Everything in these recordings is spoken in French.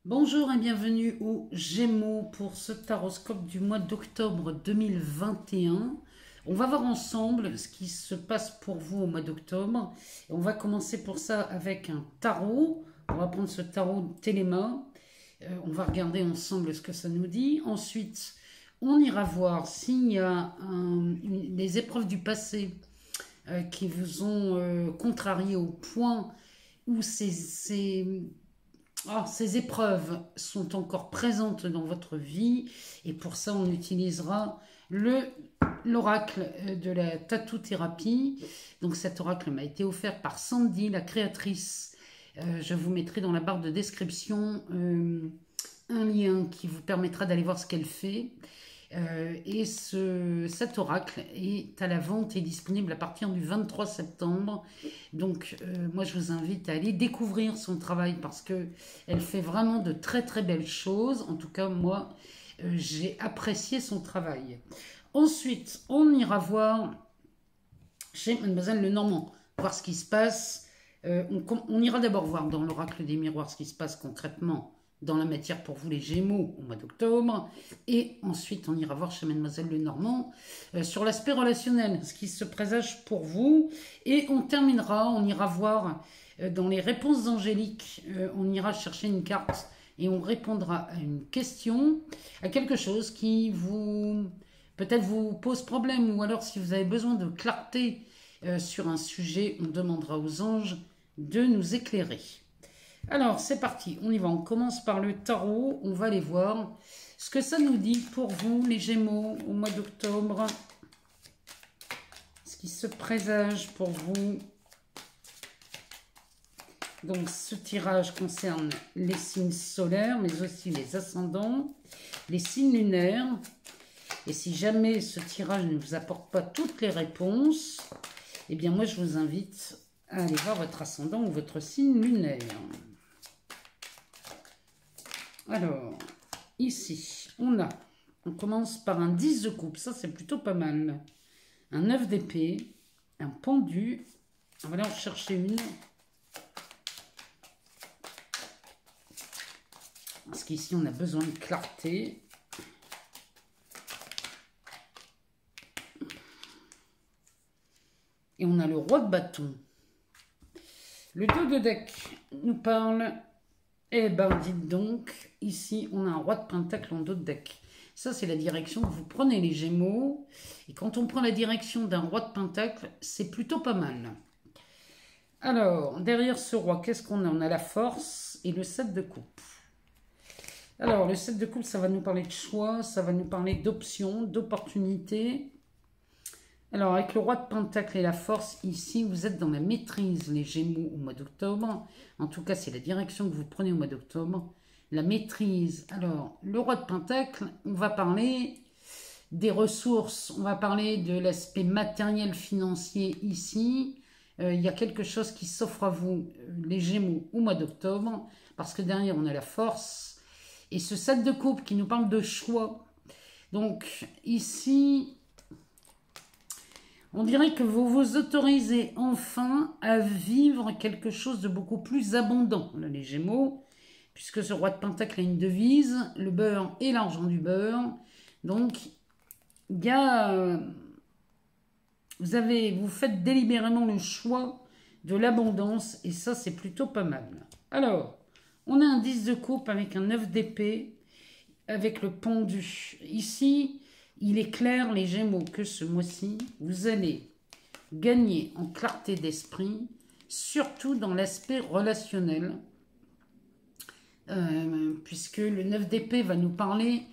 Bonjour et bienvenue aux Gémeaux pour ce taroscope du mois d'octobre 2021. On va voir ensemble ce qui se passe pour vous au mois d'octobre. On va commencer pour ça avec un tarot. On va prendre ce tarot Téléma. On va regarder ensemble ce que ça nous dit. Ensuite, on ira voir s'il y a des épreuves du passé qui vous ont contrarié au point où ces épreuves sont encore présentes dans votre vie et pour ça on utilisera l'oracle de la tattoo-thérapie. Donc cet oracle m'a été offert par Sandy, la créatrice. Je vous mettrai dans la barre de description un lien qui vous permettra d'aller voir ce qu'elle fait. Et cet oracle est à la vente et disponible à partir du 23 septembre. Donc moi je vous invite à aller découvrir son travail parce qu'elle fait vraiment de très très belles choses. En tout cas moi j'ai apprécié son travail. Ensuite on ira voir chez Mademoiselle Lenormand, voir ce qui se passe. On ira d'abord voir dans l'oracle des miroirs ce qui se passe concrètement dans la matière pour vous les Gémeaux au mois d'octobre. Et ensuite, on ira voir chez Mademoiselle Lenormand sur l'aspect relationnel, ce qui se présage pour vous. Et on terminera, on ira voir dans les réponses angéliques, on ira chercher une carte et on répondra à une question, à quelque chose qui vous peut-être vous pose problème, ou alors si vous avez besoin de clarté sur un sujet, on demandera aux anges de nous éclairer. Alors, c'est parti, on y va. On commence par le tarot. On va aller voir ce que ça nous dit pour vous, les Gémeaux, au mois d'octobre. Ce qui se présage pour vous. Donc, ce tirage concerne les signes solaires, mais aussi les ascendants, les signes lunaires. Et si jamais ce tirage ne vous apporte pas toutes les réponses, eh bien, moi, je vous invite à aller voir votre ascendant ou votre signe lunaire. Alors, ici, on commence par un 10 de coupe, ça c'est plutôt pas mal. Un 9 d'épée, un pendu, on va aller en chercher une. Parce qu'ici on a besoin de clarté. Et on a le roi de bâton. Le dos de deck nous parle... Eh ben, dites donc, ici, on a un roi de pentacle en dos de deck. Ça, c'est la direction que vous prenez, les Gémeaux. Et quand on prend la direction d'un roi de pentacle, c'est plutôt pas mal. Alors, derrière ce roi, qu'est-ce qu'on a? On a la force et le 7 de coupe. Alors, le 7 de coupe, ça va nous parler de choix, ça va nous parler d'options, d'opportunités. Alors, avec le roi de pentacle et la force, ici, vous êtes dans la maîtrise, les Gémeaux, au mois d'octobre. En tout cas, c'est la direction que vous prenez au mois d'octobre. La maîtrise. Alors, le roi de pentacle, on va parler des ressources. On va parler de l'aspect matériel, financier ici. Il y a quelque chose qui s'offre à vous, les Gémeaux, au mois d'octobre. Parce que derrière, on a la force. Et ce 7 de coupe qui nous parle de choix. Donc, ici... On dirait que vous vous autorisez enfin à vivre quelque chose de beaucoup plus abondant, là, les Gémeaux, puisque ce roi de pentacle a une devise, le beurre et l'argent du beurre. Donc, il y a, vous faites délibérément le choix de l'abondance, et ça, c'est plutôt pas mal. Alors, on a un 10 de coupe avec un 9 d'épée, avec le pendu. Ici... Il est clair, les Gémeaux, que ce mois-ci, vous allez gagner en clarté d'esprit, surtout dans l'aspect relationnel, puisque le 9 d'épée va nous parler.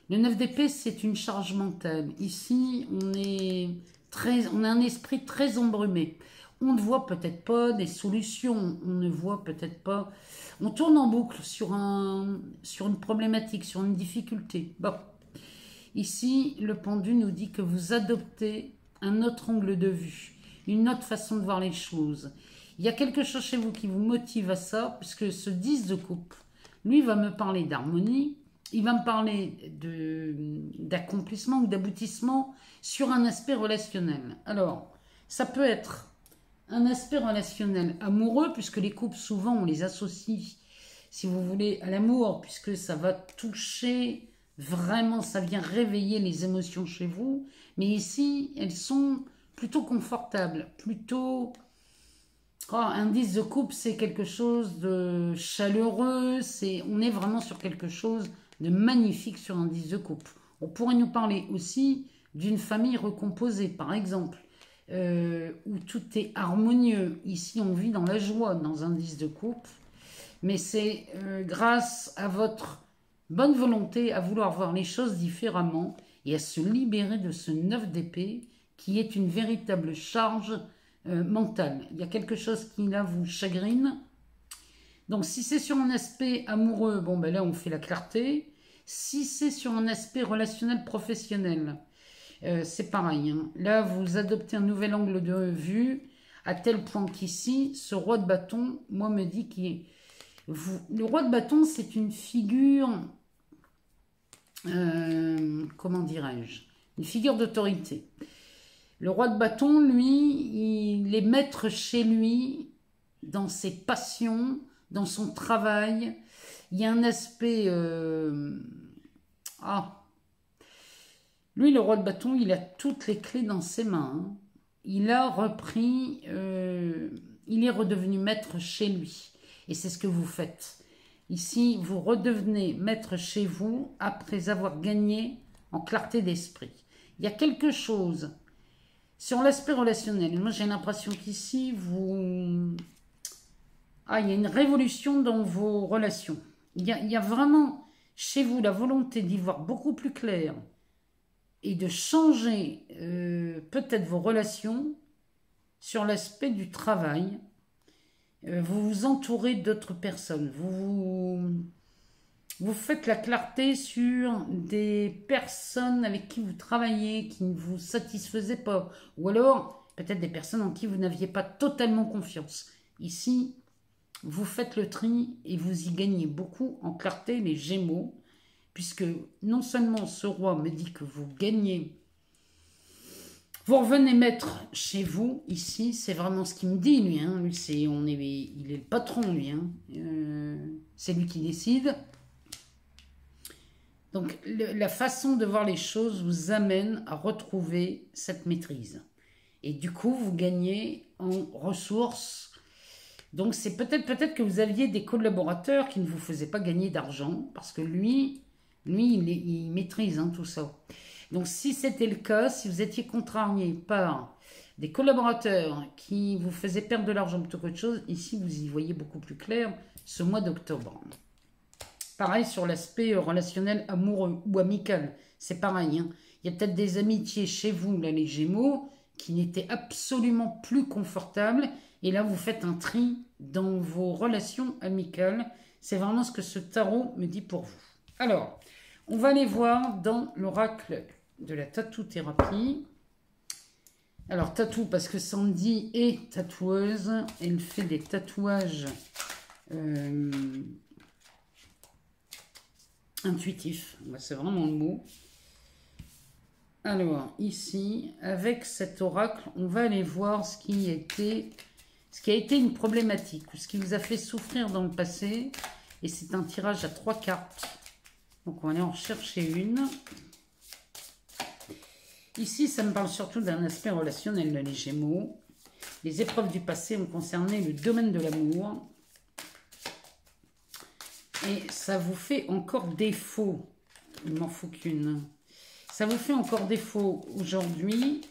Le 9 d'épée, c'est une charge mentale. Ici, on a un esprit très embrumé. On ne voit peut-être pas des solutions, on ne voit peut-être pas... On tourne en boucle sur une problématique, sur une difficulté. Bon. Ici, le pendu nous dit que vous adoptez un autre angle de vue, une autre façon de voir les choses. Il y a quelque chose chez vous qui vous motive à ça, puisque ce 10 de coupe, lui, va me parler d'harmonie, il va me parler d'accomplissement ou d'aboutissement sur un aspect relationnel. Alors, ça peut être un aspect relationnel amoureux, puisque les couples, souvent, on les associe si vous voulez, à l'amour, puisque ça va toucher vraiment, ça vient réveiller les émotions chez vous. Mais ici, elles sont plutôt confortables, plutôt... Oh, un 10 de coupe, c'est quelque chose de chaleureux, on est vraiment sur quelque chose de magnifique sur un 10 de coupe. On pourrait nous parler aussi d'une famille recomposée, par exemple, où tout est harmonieux. Ici, on vit dans la joie, dans un 10 de coupe, mais c'est grâce à votre bonne volonté à vouloir voir les choses différemment et à se libérer de ce 9 d'épée qui est une véritable charge mentale. Il y a quelque chose qui là vous chagrine. Donc si c'est sur un aspect amoureux, bon ben là on fait la clarté. Si c'est sur un aspect relationnel professionnel, c'est pareil. Hein. Là vous adoptez un nouvel angle de vue à tel point qu'ici, ce roi de bâton, moi me dit le roi de bâton c'est une figure, comment dirais-je, une figure d'autorité. Le roi de bâton, lui, il est maître chez lui, dans ses passions, dans son travail. Il y a un aspect... Lui, le roi de bâton, il a toutes les clés dans ses mains. Hein. Il a repris... il est redevenu maître chez lui. Et c'est ce que vous faites. Ici, vous redevenez maître chez vous après avoir gagné en clarté d'esprit. Il y a quelque chose... Sur l'aspect relationnel, moi j'ai l'impression qu'ici, il y a une révolution dans vos relations. Il y a vraiment chez vous la volonté d'y voir beaucoup plus clair et de changer peut-être vos relations sur l'aspect du travail. Vous vous entourez d'autres personnes. Vous faites la clarté sur des personnes avec qui vous travaillez, qui ne vous satisfaisaient pas. Ou alors, peut-être des personnes en qui vous n'aviez pas totalement confiance. Ici, vous faites le tri et vous y gagnez beaucoup en clarté, les Gémeaux. Puisque non seulement ce roi me dit que vous gagnez, vous revenez maître chez vous, ici, c'est vraiment ce qu'il me dit, lui. Hein. Lui il est le patron, lui. Hein. C'est lui qui décide. Donc, la façon de voir les choses vous amène à retrouver cette maîtrise. Et du coup, vous gagnez en ressources. Donc, c'est peut-être que vous aviez des collaborateurs qui ne vous faisaient pas gagner d'argent, parce que lui il maîtrise hein, tout ça. Donc, si c'était le cas, si vous étiez contrarié par des collaborateurs qui vous faisaient perdre de l'argent plutôt qu'autre chose, ici, vous y voyez beaucoup plus clair ce mois d'octobre. Pareil sur l'aspect relationnel amoureux ou amical. C'est pareil. Hein. Il y a peut-être des amitiés chez vous, là, les Gémeaux, qui n'étaient absolument plus confortables. Et là, vous faites un tri dans vos relations amicales. C'est vraiment ce que ce tarot me dit pour vous. Alors, on va aller voir dans l'oracle de la tatou-thérapie. Alors, tatou, parce que Sandy est tatoueuse. Elle fait des tatouages... intuitif, c'est vraiment le mot. Alors, ici, avec cet oracle, on va aller voir ce qui a été une problématique, ou ce qui vous a fait souffrir dans le passé. Et c'est un tirage à 3 cartes. Donc, on va aller en chercher une. Ici, ça me parle surtout d'un aspect relationnel, les Gémeaux. Les épreuves du passé ont concerné le domaine de l'amour. Et ça vous fait encore défaut. Il m'en faut qu'une. Ça vous fait encore défaut aujourd'hui,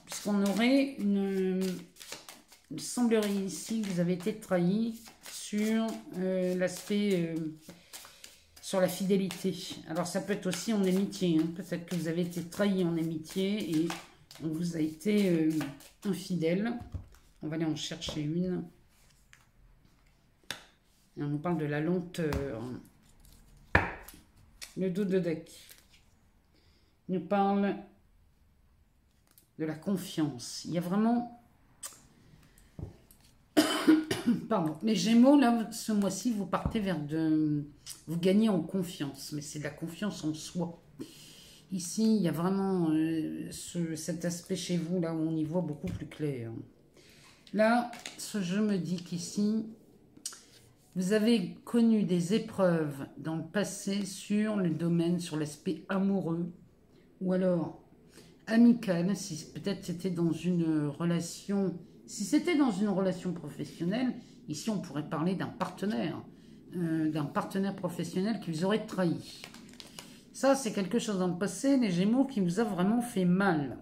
puisqu'on aurait il semblerait ici que vous avez été trahi sur l'aspect, sur la fidélité. Alors ça peut être aussi en amitié. Hein. Peut-être que vous avez été trahi en amitié et on vous a été infidèle. On va aller en chercher une. Et on nous parle de la lenteur. Le dos de deck nous parle de la confiance. Il y a vraiment... Pardon. Les Gémeaux, là, ce mois-ci, vous partez vers de... Vous gagnez en confiance, mais c'est de la confiance en soi. Ici, il y a vraiment cet aspect chez vous, là, où on y voit beaucoup plus clair. Là, ce jeu me dit qu'ici... Vous avez connu des épreuves dans le passé sur le domaine, sur l'aspect amoureux, ou alors amical, si peut-être c'était dans une relation, si c'était dans une relation professionnelle, ici on pourrait parler d'un partenaire professionnel qui vous aurait trahi. Ça, c'est quelque chose dans le passé, les Gémeaux, qui vous a vraiment fait mal.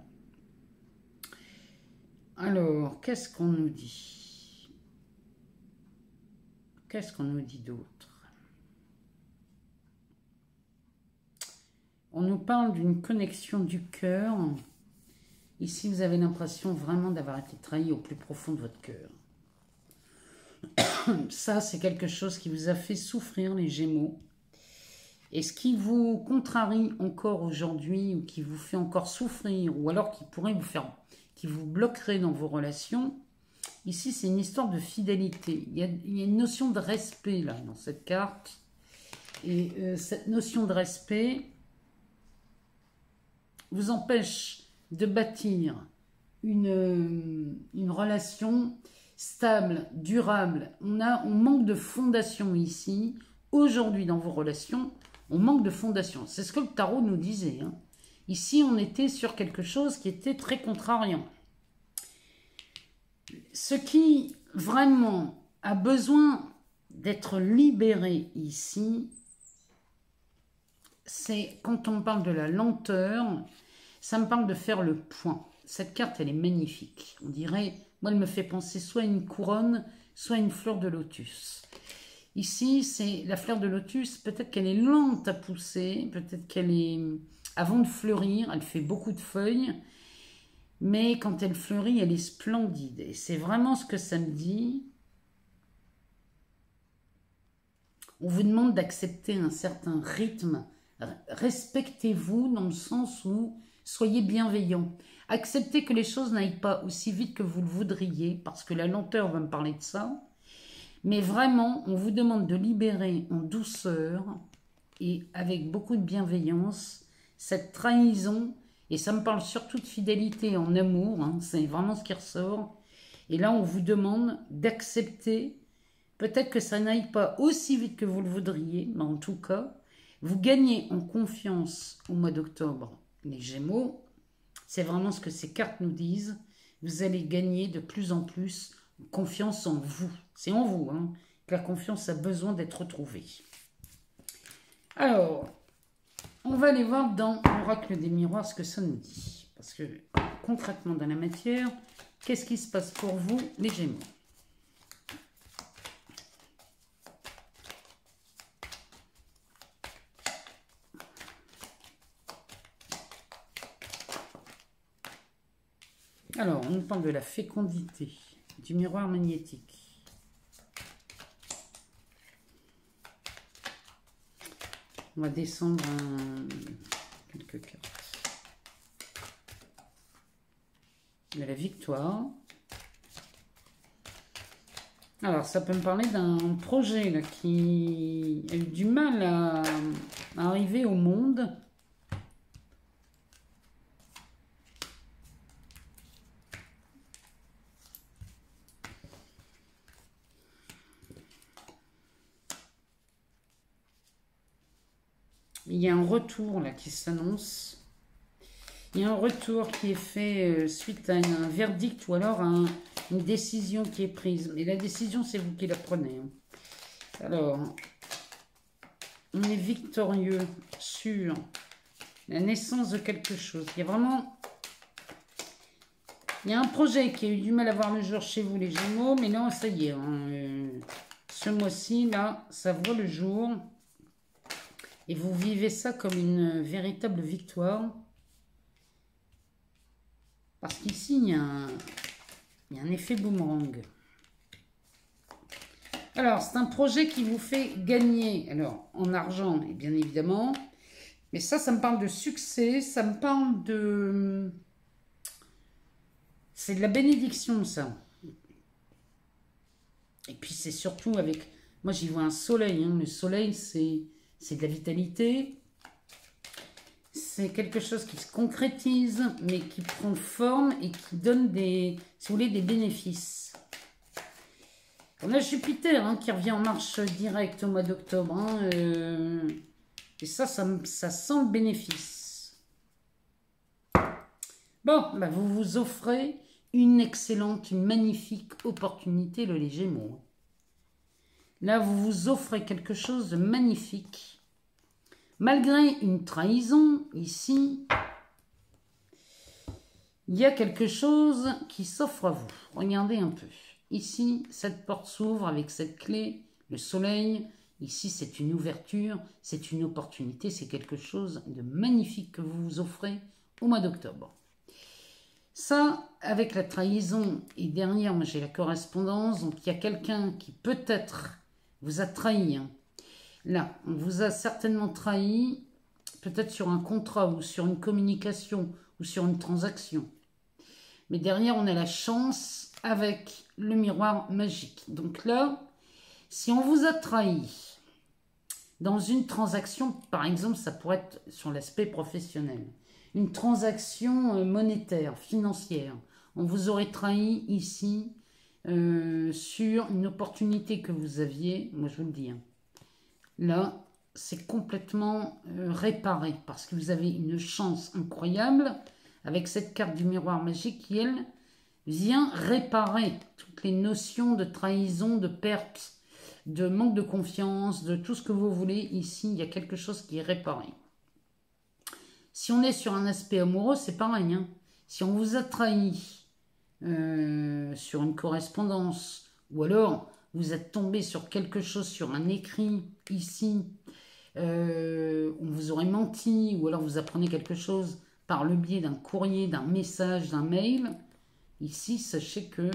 Alors, qu'est-ce qu'on nous dit? Qu'est-ce qu'on nous dit d'autre? On nous parle d'une connexion du cœur. Ici, vous avez l'impression vraiment d'avoir été trahi au plus profond de votre cœur. Ça, c'est quelque chose qui vous a fait souffrir, les Gémeaux. Et ce qui vous contrarie encore aujourd'hui, ou qui vous fait encore souffrir, ou alors qui pourrait vous faire, qui vous bloquerait dans vos relations, ici, c'est une histoire de fidélité. Il y a une notion de respect, là, dans cette carte. Et cette notion de respect vous empêche de bâtir une relation stable, durable. On manque de fondation ici. Aujourd'hui, dans vos relations, on manque de fondation. C'est ce que le tarot nous disait. Hein. Ici, on était sur quelque chose qui était très contrariant. Ce qui vraiment a besoin d'être libéré ici, c'est quand on parle de la lenteur, ça me parle de faire le point. Cette carte, elle est magnifique. On dirait, moi, elle me fait penser soit à une couronne, soit à une fleur de lotus. Ici, c'est la fleur de lotus, peut-être qu'elle est lente à pousser, peut-être qu'elle est, avant de fleurir, elle fait beaucoup de feuilles, mais quand elle fleurit, elle est splendide. Et c'est vraiment ce que ça me dit. On vous demande d'accepter un certain rythme. Respectez-vous dans le sens où soyez bienveillant. Acceptez que les choses n'aillent pas aussi vite que vous le voudriez, parce que la lenteur va me parler de ça. Mais vraiment, on vous demande de libérer en douceur et avec beaucoup de bienveillance cette trahison. Et ça me parle surtout de fidélité en amour, hein, c'est vraiment ce qui ressort. Et là, on vous demande d'accepter, peut-être que ça n'aille pas aussi vite que vous le voudriez, mais en tout cas, vous gagnez en confiance au mois d'octobre. Les Gémeaux, c'est vraiment ce que ces cartes nous disent. Vous allez gagner de plus en plus confiance en vous. C'est en vous hein, que la confiance a besoin d'être retrouvée. Alors, on va aller voir dans l'oracle des miroirs ce que ça nous dit. Parce que concrètement dans la matière, qu'est-ce qui se passe pour vous, les Gémeaux? Alors, on nous parle de la fécondité, du miroir magnétique. On va descendre quelques cartes. De la victoire. Alors, ça peut me parler d'un projet là, qui a eu du mal à arriver au monde. Il y a un retour là qui s'annonce. Il y a un retour qui est fait suite à un verdict ou alors à une décision qui est prise. Mais la décision, c'est vous qui la prenez. Hein. Alors, on est victorieux sur la naissance de quelque chose. Il y a vraiment... Il y a un projet qui a eu du mal à voir le jour chez vous, les Gémeaux. Mais non, ça y est. Hein, ce mois-ci, là, ça voit le jour. Et vous vivez ça comme une véritable victoire. Parce qu'ici, il y a un effet boomerang. Alors, c'est un projet qui vous fait gagner, alors, en argent, et bien évidemment. Mais ça me parle de succès, ça me parle de... C'est de la bénédiction, ça. Et puis, c'est surtout avec... Moi, j'y vois un soleil. Hein. Le soleil, c'est de la vitalité. C'est quelque chose qui se concrétise, mais qui prend forme et qui donne des, si vous voulez, des bénéfices. On a Jupiter hein, qui revient en marche directe au mois d'octobre. Hein, et ça sent le bénéfice. Bon, bah vous vous offrez une excellente, une magnifique opportunité, les Gémeaux. Là, vous vous offrez quelque chose de magnifique. Malgré une trahison, ici, il y a quelque chose qui s'offre à vous. Regardez un peu. Ici, cette porte s'ouvre avec cette clé, le soleil. Ici, c'est une ouverture, c'est une opportunité, c'est quelque chose de magnifique que vous vous offrez au mois d'octobre. Ça, avec la trahison, et derrière, moi j'ai la correspondance, donc il y a quelqu'un qui peut-être vous a trahi. Hein. Là, on vous a certainement trahi, peut-être sur un contrat ou sur une communication ou sur une transaction. Mais derrière, on a la chance avec le miroir magique. Donc là, si on vous a trahi dans une transaction, par exemple, ça pourrait être sur l'aspect professionnel, une transaction monétaire, financière, on vous aurait trahi ici sur une opportunité que vous aviez, moi je vous le dis. Hein. Là, c'est complètement réparé parce que vous avez une chance incroyable avec cette carte du miroir magique qui, elle, vient réparer toutes les notions de trahison, de perte, de manque de confiance, de tout ce que vous voulez. Ici, il y a quelque chose qui est réparé. Si on est sur un aspect amoureux, c'est pareil. Hein. Si on vous a trahi sur une correspondance, ou alors vous êtes tombé sur quelque chose, sur un écrit, ici, on vous aurait menti, ou alors vous apprenez quelque chose par le biais d'un courrier, d'un message, d'un mail, ici, sachez que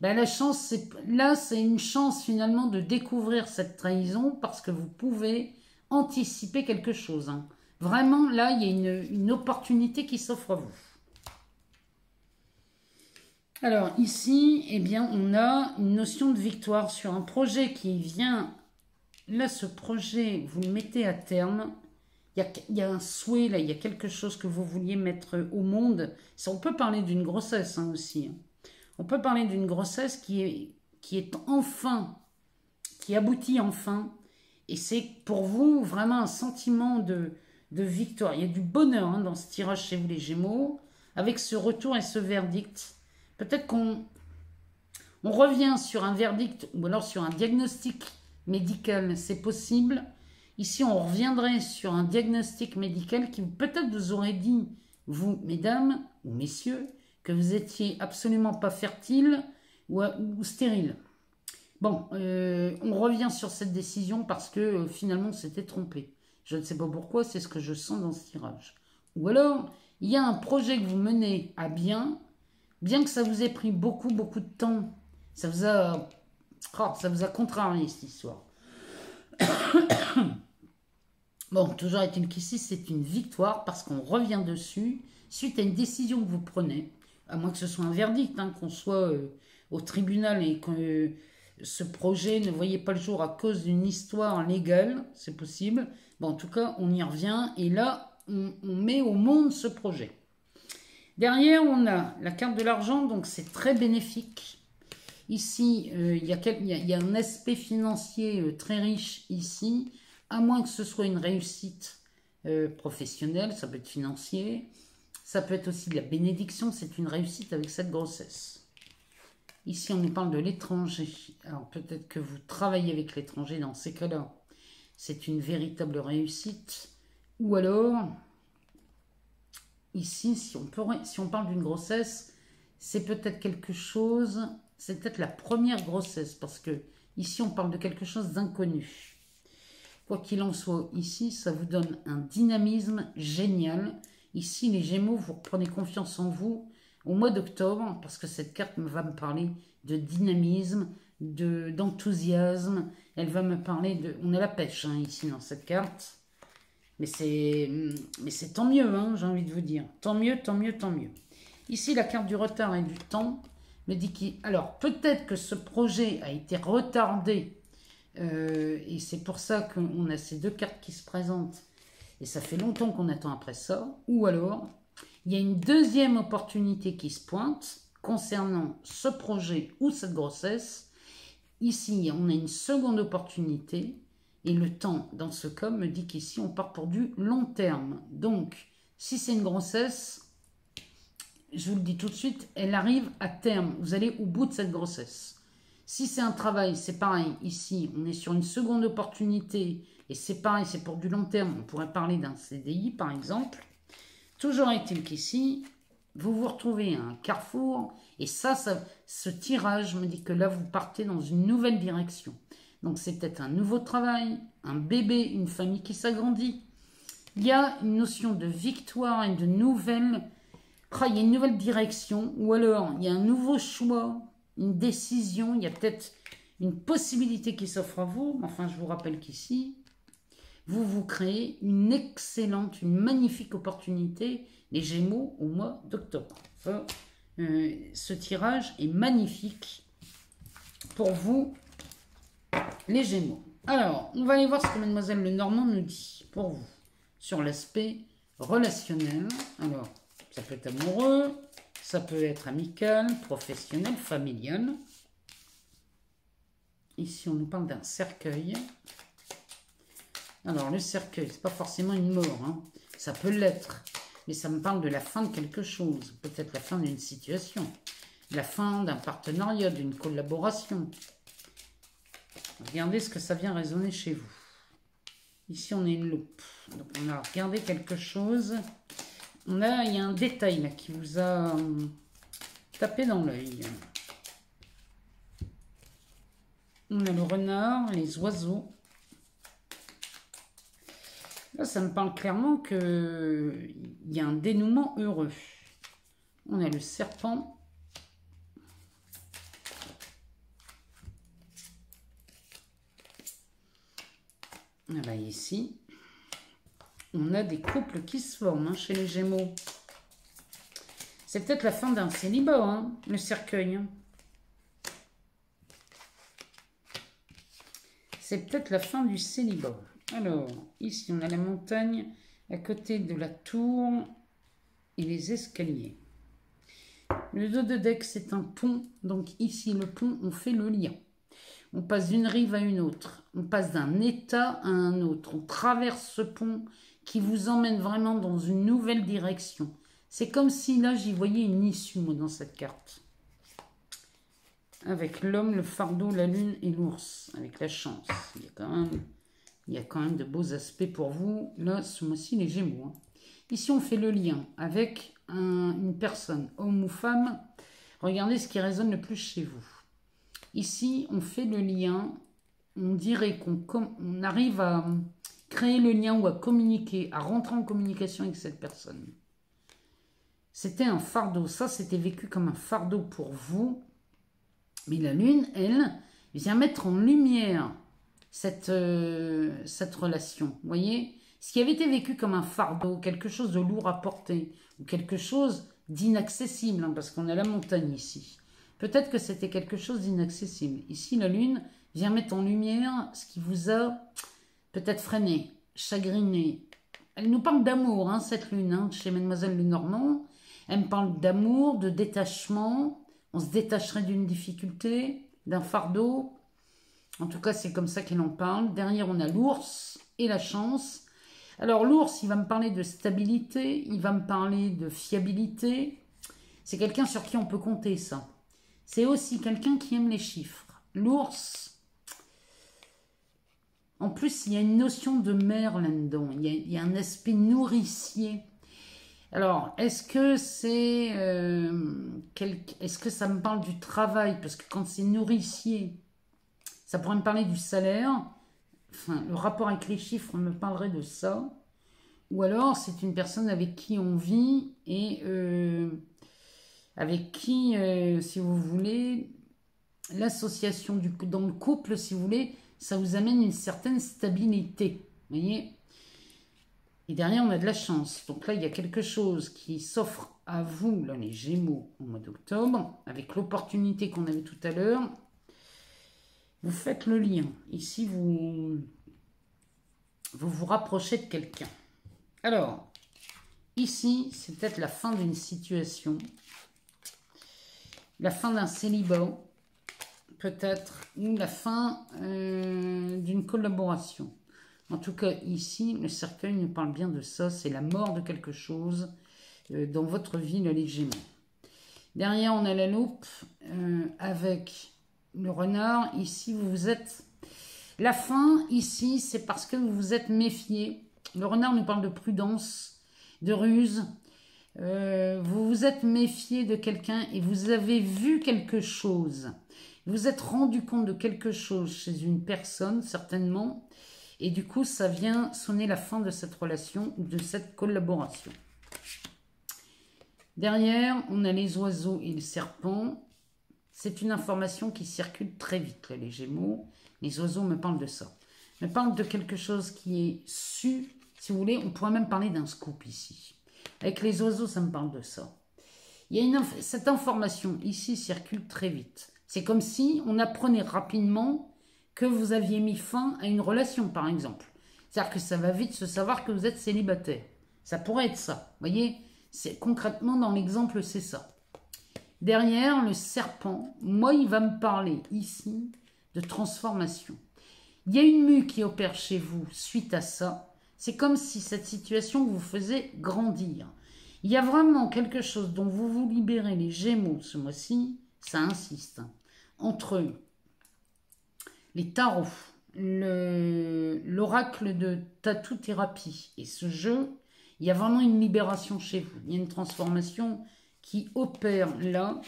ben, la chance, là, c'est une chance finalement de découvrir cette trahison parce que vous pouvez anticiper quelque chose. Hein. Vraiment, là, il y a une opportunité qui s'offre à vous. Alors, ici, eh bien, on a une notion de victoire sur un projet qui vient. Là, ce projet, vous le mettez à terme. Il y a un souhait, là, il y a quelque chose que vous vouliez mettre au monde. Ça, on peut parler d'une grossesse hein, aussi. Hein. On peut parler d'une grossesse qui est enfin, qui aboutit enfin. Et c'est pour vous vraiment un sentiment de victoire. Il y a du bonheur hein, dans ce tirage chez vous les Gémeaux, avec ce retour et ce verdict. Peut-être qu'on revient sur un verdict ou alors sur un diagnostic médical, c'est possible. Ici, on reviendrait sur un diagnostic médical qui peut-être vous aurait dit, vous, mesdames ou messieurs, que vous étiez absolument pas fertile ou stérile. Bon, on revient sur cette décision parce que finalement, on s'était trompé. Je ne sais pas pourquoi, c'est ce que je sens dans ce tirage. Ou alors, il y a un projet que vous menez à bien que ça vous ait pris beaucoup de temps. Ça vous a contrarié, cette histoire. Bon, toujours est-il qu'ici, c'est une victoire parce qu'on revient dessus suite à une décision que vous prenez, à moins que ce soit un verdict, hein, qu'on soit au tribunal et que ce projet ne voyait pas le jour à cause d'une histoire légale, c'est possible. Bon, en tout cas, on y revient et là, on met au monde ce projet. Derrière, on a la carte de l'argent, donc c'est très bénéfique. Ici, il y a un aspect financier très riche ici, à moins que ce soit une réussite professionnelle, ça peut être financier, ça peut être aussi de la bénédiction, c'est une réussite avec cette grossesse. Ici, on nous parle de l'étranger. Alors, peut-être que vous travaillez avec l'étranger dans ces cas-là. C'est une véritable réussite. Ou alors, ici, si on parle d'une grossesse, c'est peut-être quelque chose, c'est peut-être la première grossesse, parce que ici, on parle de quelque chose d'inconnu. Quoi qu'il en soit, ici, ça vous donne un dynamisme génial. Ici, les Gémeaux, vous reprenez confiance en vous au mois d'octobre, parce que cette carte va me parler de dynamisme, d'enthousiasme. Elle va me parler de... On a la pêche hein, ici dans cette carte. Mais c'est tant mieux, hein, j'ai envie de vous dire. Tant mieux, tant mieux, tant mieux. Ici, la carte du retard et du temps me dit qu'il... Alors, peut-être que ce projet a été retardé. Et c'est pour ça qu'on a ces deux cartes qui se présentent. Et ça fait longtemps qu'on attend après ça. Ou alors, il y a une deuxième opportunité qui se pointe. concernant ce projet ou cette grossesse. Ici, on a une seconde opportunité et le temps, dans ce cas, me dit qu'ici, on part pour du long terme. Donc, si c'est une grossesse, je vous le dis tout de suite, elle arrive à terme. Vous allez au bout de cette grossesse. Si c'est un travail, c'est pareil. Ici, on est sur une seconde opportunité et c'est pareil, c'est pour du long terme. On pourrait parler d'un CDI, par exemple. Toujours est-il qu'ici, vous vous retrouvez à un carrefour et ce tirage me dit que là, vous partez dans une nouvelle direction. Donc, c'est peut-être un nouveau travail, un bébé, une famille qui s'agrandit. Il y a une notion de victoire et de nouvelle... il y a une nouvelle direction ou alors il y a un nouveau choix, une décision, il y a peut-être une possibilité qui s'offre à vous. Enfin, je vous rappelle qu'ici, vous vous créez une excellente, une magnifique opportunité, les Gémeaux, au mois d'octobre. Enfin, ce tirage est magnifique pour vous, les Gémeaux. Alors, on va aller voir ce que Mademoiselle Lenormand nous dit pour vous sur l'aspect relationnel. Alors, ça peut être amoureux, ça peut être amical, professionnel, familial. Ici, on nous parle d'un cercueil. Alors, le cercueil, c'est pas forcément une mort, hein. Ça peut l'être, mais ça me parle de la fin de quelque chose. Peut-être la fin d'une situation, la fin d'un partenariat, d'une collaboration. Regardez ce que ça vient résonner chez vous. Ici, on a une loupe. Donc, on a regardé quelque chose. Il y a un détail là qui vous a tapé dans l'œil. On a le renard, les oiseaux. Là, ça me parle clairement qu'il y a un dénouement heureux. On a le serpent. Là, ici, on a des couples qui se forment chez les Gémeaux. C'est peut-être la fin d'un célibat, hein, le cercueil. Hein. C'est peut-être la fin du célibat. Alors, ici, on a la montagne à côté de la tour et les escaliers. Le dos de deck, c'est un pont. Donc ici, le pont, on fait le lien. On passe d'une rive à une autre. On passe d'un état à un autre. On traverse ce pont qui vous emmène vraiment dans une nouvelle direction. C'est comme si là, j'y voyais une issue, moi, dans cette carte. Avec l'homme, le fardeau, la lune et l'ours. Avec la chance. Il y a quand même de beaux aspects pour vous. Là, ce mois-ci, les Gémeaux. Hein. Ici, on fait le lien avec une personne, homme ou femme. Regardez ce qui résonne le plus chez vous. Ici, on fait le lien. On dirait qu'on arrive à créer le lien ou à communiquer, à rentrer en communication avec cette personne. C'était un fardeau. Ça, c'était vécu comme un fardeau pour vous. Mais la lune, elle, vient mettre en lumière cette relation. Vous voyez, ce qui avait été vécu comme un fardeau, quelque chose de lourd à porter, ou quelque chose d'inaccessible, hein, parce qu'on a la montagne ici. Peut-être que c'était quelque chose d'inaccessible. Ici, la lune vient mettre en lumière ce qui vous a peut-être freiné, chagriné. Elle nous parle d'amour, hein, cette lune, hein, chez Mademoiselle Lenormand. Elle me parle d'amour, de détachement. On se détacherait d'une difficulté, d'un fardeau. En tout cas, c'est comme ça qu'elle en parle. Derrière, on a l'ours et la chance. Alors, l'ours, il va me parler de stabilité, il va me parler de fiabilité. C'est quelqu'un sur qui on peut compter, ça. C'est aussi quelqu'un qui aime les chiffres. L'ours, en plus, il y a une notion de mère là-dedans. Il y a un aspect nourricier. Alors, est-ce que c'est... est-ce que ça me parle du travail? Parce que quand c'est nourricier, ça pourrait me parler du salaire. Enfin, le rapport avec les chiffres me parlerait de ça. Ou alors, c'est une personne avec qui on vit et avec qui, si vous voulez, l'association dans le couple, si vous voulez, ça vous amène une certaine stabilité. Vous voyez? Et derrière, on a de la chance. Donc là, il y a quelque chose qui s'offre à vous, là, les Gémeaux, au mois d'octobre, avec l'opportunité qu'on avait tout à l'heure. Vous faites le lien. Ici, vous vous rapprochez de quelqu'un. Alors, ici, c'est peut-être la fin d'une situation. la fin d'un célibat, peut-être, ou la fin d'une collaboration. En tout cas, ici, le cercueil nous parle bien de ça, c'est la mort de quelque chose dans votre vie, les Gémeaux. Derrière, on a la loupe avec le renard. Ici, vous êtes... La fin, ici, c'est parce que vous vous êtes méfié. Le renard nous parle de prudence, de ruse. Vous vous êtes méfié de quelqu'un et vous avez vu quelque chose. Vous vous êtes rendu compte de quelque chose chez une personne, certainement. Et du coup, ça vient sonner la fin de cette relation ou de cette collaboration. Derrière, on a les oiseaux et le serpent. C'est une information qui circule très vite, là, les Gémeaux. Les oiseaux me parlent de ça. Me parlent de quelque chose qui est su. Si vous voulez, on pourrait même parler d'un scoop ici. Avec les oiseaux, ça me parle de ça. Il y a cette information ici circule très vite. C'est comme si on apprenait rapidement que vous aviez mis fin à une relation, par exemple. C'est-à-dire que ça va vite se savoir que vous êtes célibataire. Ça pourrait être ça. Vous voyez, concrètement, dans l'exemple, c'est ça. Derrière, le serpent, moi, il va me parler ici de transformation. Il y a une mue qui opère chez vous suite à ça. C'est comme si cette situation vous faisait grandir. Il y a vraiment quelque chose dont vous vous libérez, les Gémeaux, ce mois-ci. Ça insiste. Entre les tarots, l'oracle de tatou-thérapie et ce jeu, il y a vraiment une libération chez vous. Il y a une transformation qui opère là.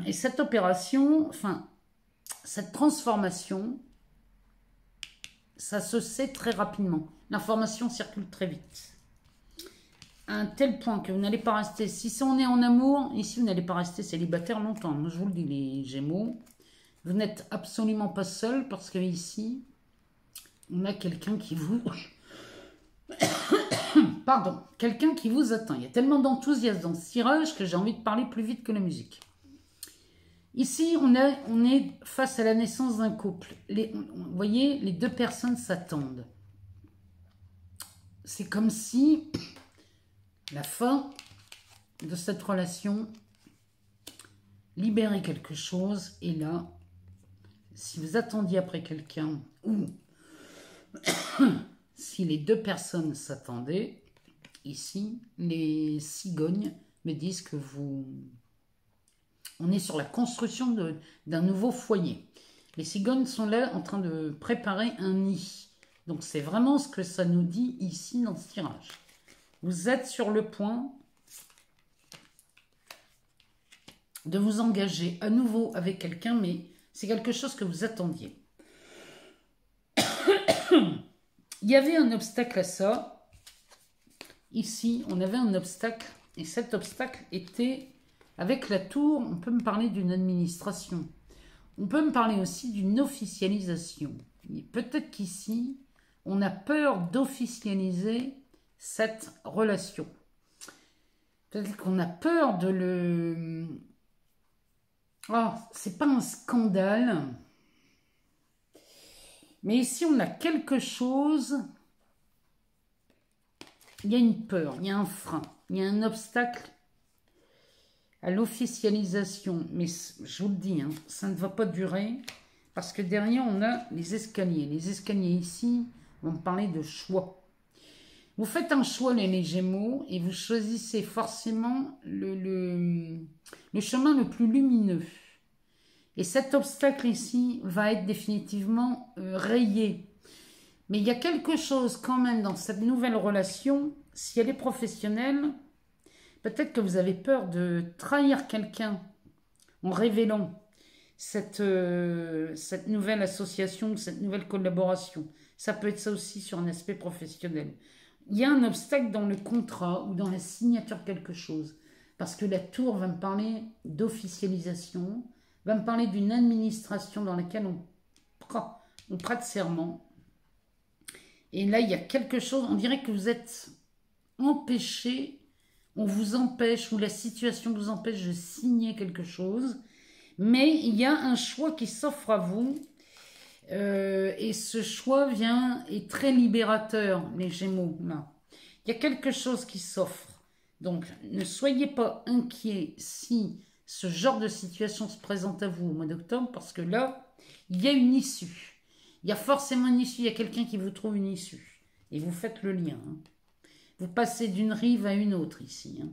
Et cette opération, enfin, cette transformation, ça se sait très rapidement. L'information circule très vite. À un tel point que vous n'allez pas rester... Si on est en amour, ici, vous n'allez pas rester célibataire longtemps. Moi, je vous le dis, les Gémeaux. Vous n'êtes absolument pas seul parce que ici, on a quelqu'un qui vous... Pardon, quelqu'un qui vous attend. Il y a tellement d'enthousiasme dans ce tirage que j'ai envie de parler plus vite que la musique. Ici, on est face à la naissance d'un couple. Vous voyez, les deux personnes s'attendent. C'est comme si la fin de cette relation libérait quelque chose. Et là, si vous attendiez après quelqu'un ou si les deux personnes s'attendaient, ici, les cigognes me disent que on est sur la construction d'un nouveau foyer. Les cigognes sont là en train de préparer un nid. Donc c'est vraiment ce que ça nous dit ici dans ce tirage. Vous êtes sur le point de vous engager à nouveau avec quelqu'un, mais c'est quelque chose que vous attendiez. Il y avait un obstacle à ça. Ici, on avait un obstacle. Et cet obstacle était, avec la tour, on peut me parler d'une administration. On peut me parler aussi d'une officialisation. Peut-être qu'ici, on a peur d'officialiser cette relation. Peut-être qu'on a peur de le... Oh, c'est pas un scandale. Mais ici, on a quelque chose... Il y a une peur, il y a un frein, il y a un obstacle à l'officialisation. Mais je vous le dis, hein, ça ne va pas durer. Parce que derrière, on a les escaliers. Les escaliers ici vont me parler de choix. Vous faites un choix, les Gémeaux, et vous choisissez forcément le chemin le plus lumineux. Et cet obstacle ici va être définitivement rayé. Mais il y a quelque chose quand même dans cette nouvelle relation, si elle est professionnelle, peut-être que vous avez peur de trahir quelqu'un en révélant cette nouvelle association, cette nouvelle collaboration. Ça peut être ça aussi sur un aspect professionnel. Il y a un obstacle dans le contrat ou dans la signature de quelque chose. Parce que la tour va me parler d'officialisation, va me parler d'une administration dans laquelle on prête serment. Et là, il y a quelque chose, on dirait que vous êtes empêché, on vous empêche, ou la situation vous empêche de signer quelque chose. Mais il y a un choix qui s'offre à vous. Et ce choix est très libérateur, les Gémeaux. Là. Il y a quelque chose qui s'offre. Donc, ne soyez pas inquiets si ce genre de situation se présente à vous au mois d'octobre, parce que là, il y a une issue. Il y a forcément une issue, il y a quelqu'un qui vous trouve une issue. Et vous faites le lien. Hein. Vous passez d'une rive à une autre ici. Hein.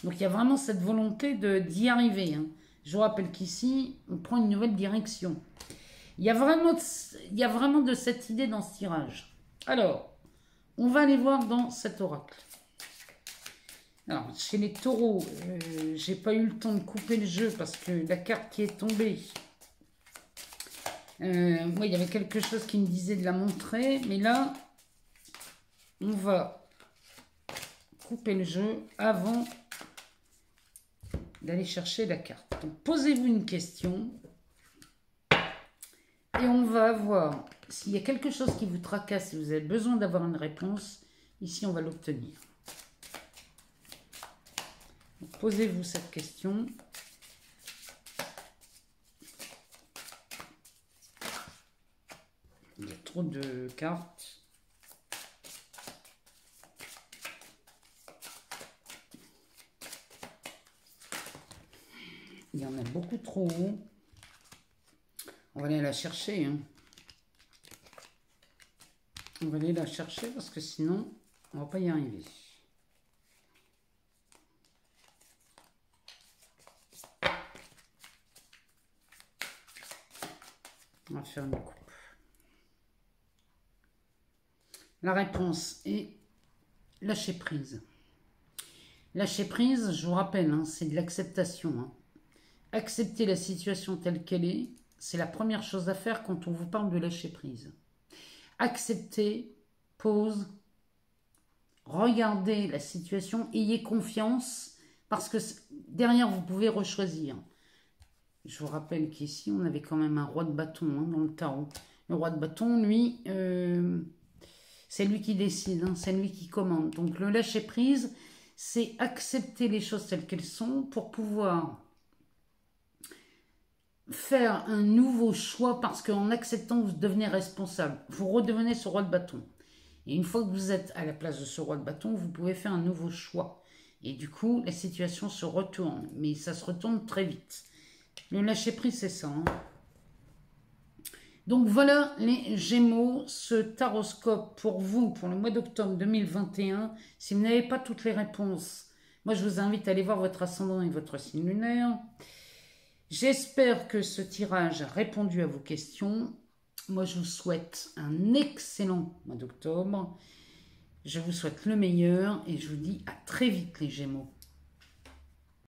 Donc, il y a vraiment cette volonté d'y arriver. Hein. Je vous rappelle qu'ici, on prend une nouvelle direction. Il y a vraiment de cette idée dans ce tirage. Alors, on va aller voir dans cet oracle. Alors, chez les taureaux, j'ai pas eu le temps de couper le jeu parce que la carte qui est tombée, moi, il y avait quelque chose qui me disait de la montrer, mais là, on va couper le jeu avant d'aller chercher la carte. Donc, posez-vous une question et on va voir s'il y a quelque chose qui vous tracasse, si vous avez besoin d'avoir une réponse, ici, on va l'obtenir. Posez-vous cette question. Il y a trop de cartes. Il y en a beaucoup trop. On va aller la chercher. Hein. On va aller la chercher parce que sinon, on ne va pas y arriver. On va faire une coupe. La réponse est lâcher prise. Lâcher prise, je vous rappelle, hein, c'est de l'acceptation. Hein. Accepter la situation telle qu'elle est, c'est la première chose à faire quand on vous parle de lâcher prise. Accepter, pause, regardez la situation, ayez confiance, parce que derrière, vous pouvez rechoisir. Je vous rappelle qu'ici, on avait quand même un roi de bâton hein, dans le tarot. Le roi de bâton, lui, c'est lui qui décide, hein, c'est lui qui commande. Donc le lâcher-prise, c'est accepter les choses telles qu'elles sont pour pouvoir faire un nouveau choix parce qu'en acceptant, vous devenez responsable. Vous redevenez ce roi de bâton. Et une fois que vous êtes à la place de ce roi de bâton, vous pouvez faire un nouveau choix. Et du coup, la situation se retourne. Mais ça se retourne très vite. Le lâcher-prise, c'est ça. Hein. Donc voilà les Gémeaux, ce taroscope pour vous, pour le mois d'octobre 2021. Si vous n'avez pas toutes les réponses, moi je vous invite à aller voir votre ascendant et votre signe lunaire. J'espère que ce tirage a répondu à vos questions. Moi je vous souhaite un excellent mois d'octobre. Je vous souhaite le meilleur et je vous dis à très vite les Gémeaux.